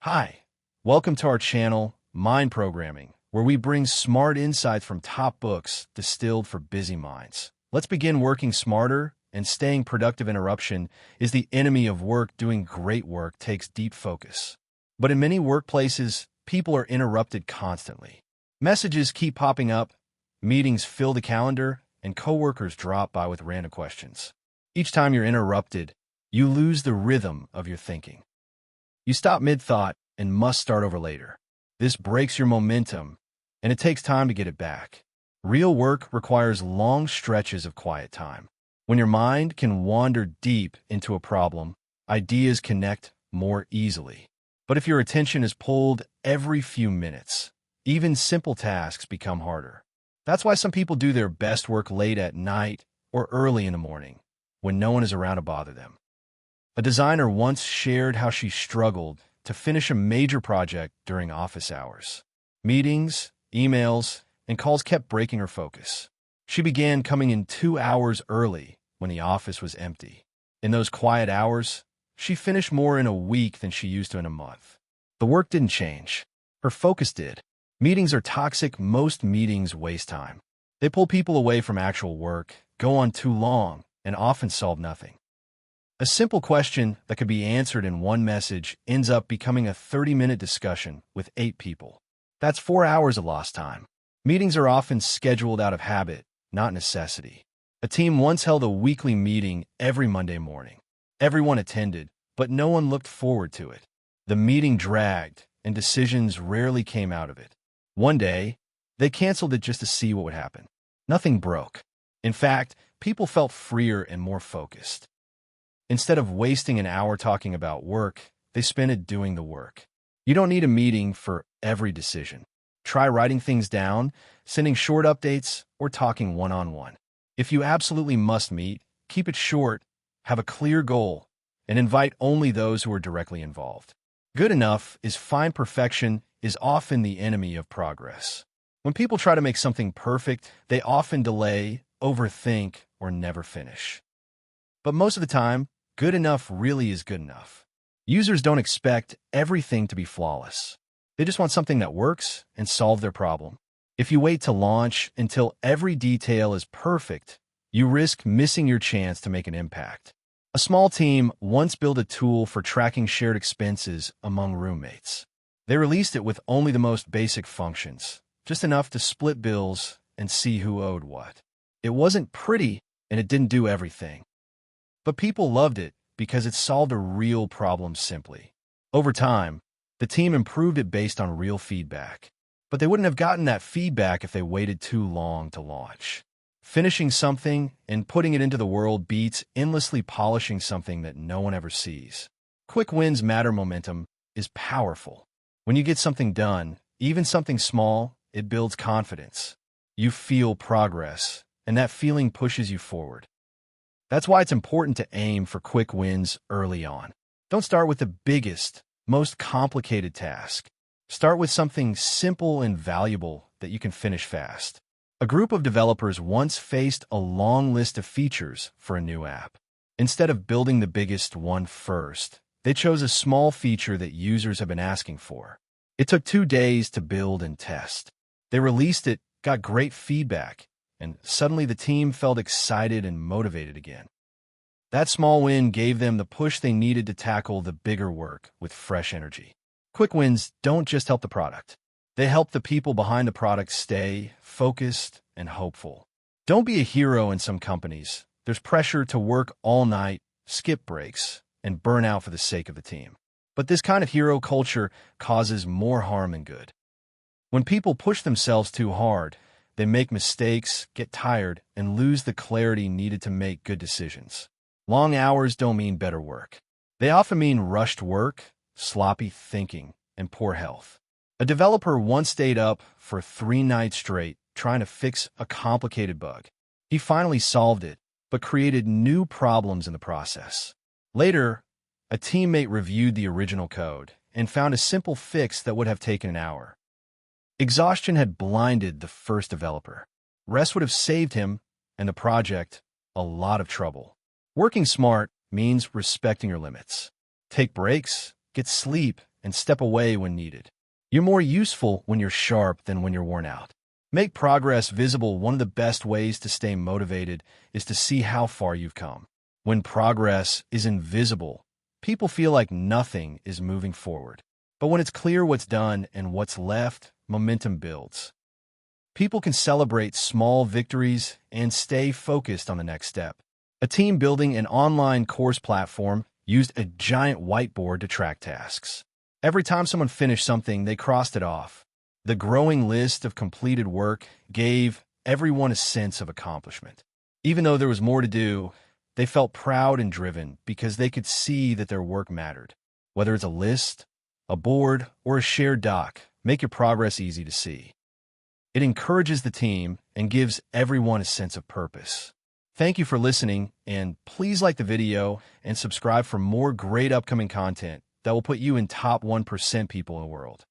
Hi, welcome to our channel, Mind Programming, where we bring smart insights from top books distilled for busy minds. Let's begin working smarter and staying productive. Interruption is the enemy of work. Doing great work takes deep focus. But in many workplaces, people are interrupted constantly. Messages keep popping up, meetings fill the calendar, and coworkers drop by with random questions. Each time you're interrupted, you lose the rhythm of your thinking. You stop mid-thought and must start over later. This breaks your momentum, and it takes time to get it back. Real work requires long stretches of quiet time. When your mind can wander deep into a problem, ideas connect more easily. But if your attention is pulled every few minutes, even simple tasks become harder. That's why some people do their best work late at night or early in the morning, when no one is around to bother them. A designer once shared how she struggled to finish a major project during office hours. Meetings, emails, and calls kept breaking her focus. She began coming in 2 hours early when the office was empty. In those quiet hours, she finished more in a week than she used to in a month. The work didn't change. Her focus did. Meetings are toxic. Most meetings waste time. They pull people away from actual work, go on too long, and often solve nothing. A simple question that could be answered in one message ends up becoming a 30-minute discussion with 8 people. That's 4 hours of lost time. Meetings are often scheduled out of habit, not necessity. A team once held a weekly meeting every Monday morning. Everyone attended, but no one looked forward to it. The meeting dragged, and decisions rarely came out of it. One day, they canceled it just to see what would happen. Nothing broke. In fact, people felt freer and more focused. Instead of wasting an hour talking about work, they spent it doing the work. You don't need a meeting for every decision. Try writing things down, sending short updates, or talking one-on-one. If you absolutely must meet, keep it short, have a clear goal, and invite only those who are directly involved. Good enough is fine. Perfection is often the enemy of progress. When people try to make something perfect, they often delay, overthink, or never finish. But most of the time, good enough really is good enough. Users don't expect everything to be flawless. They just want something that works and solve their problem. If you wait to launch until every detail is perfect, you risk missing your chance to make an impact. A small team once built a tool for tracking shared expenses among roommates. They released it with only the most basic functions, just enough to split bills and see who owed what. It wasn't pretty, and it didn't do everything. But people loved it because it solved a real problem simply. Over time, the team improved it based on real feedback. But they wouldn't have gotten that feedback if they waited too long to launch. Finishing something and putting it into the world beats endlessly polishing something that no one ever sees. Quick wins matter. Momentum is powerful. When you get something done, even something small, it builds confidence. You feel progress, and that feeling pushes you forward. That's why it's important to aim for quick wins early on. Don't start with the biggest, most complicated task. Start with something simple and valuable that you can finish fast. A group of developers once faced a long list of features for a new app. Instead of building the biggest one first, they chose a small feature that users have been asking for. It took 2 days to build and test. They released it, got great feedback, and suddenly the team felt excited and motivated again. That small win gave them the push they needed to tackle the bigger work with fresh energy. Quick wins don't just help the product. They help the people behind the product stay focused and hopeful. Don't be a hero in some companies. There's pressure to work all night, skip breaks, and burn out for the sake of the team. But this kind of hero culture causes more harm than good. When people push themselves too hard, they make mistakes, get tired, and lose the clarity needed to make good decisions. Long hours don't mean better work. They often mean rushed work, sloppy thinking, and poor health. A developer once stayed up for 3 nights straight trying to fix a complicated bug. He finally solved it, but created new problems in the process. Later, a teammate reviewed the original code and found a simple fix that would have taken an hour. Exhaustion had blinded the first developer. Rest would have saved him and the project a lot of trouble. Working smart means respecting your limits. Take breaks, get sleep, and step away when needed. You're more useful when you're sharp than when you're worn out. Make progress visible. One of the best ways to stay motivated is to see how far you've come. When progress is invisible, people feel like nothing is moving forward. But when it's clear what's done and what's left, momentum builds. People can celebrate small victories and stay focused on the next step. A team building an online course platform used a giant whiteboard to track tasks. Every time someone finished something, they crossed it off. The growing list of completed work gave everyone a sense of accomplishment. Even though there was more to do, they felt proud and driven because they could see that their work mattered. Whether it's a list, a board, or a shared doc, make your progress easy to see. It encourages the team and gives everyone a sense of purpose. Thank you for listening, and please like the video and subscribe for more great upcoming content that will put you in top 1% people in the world.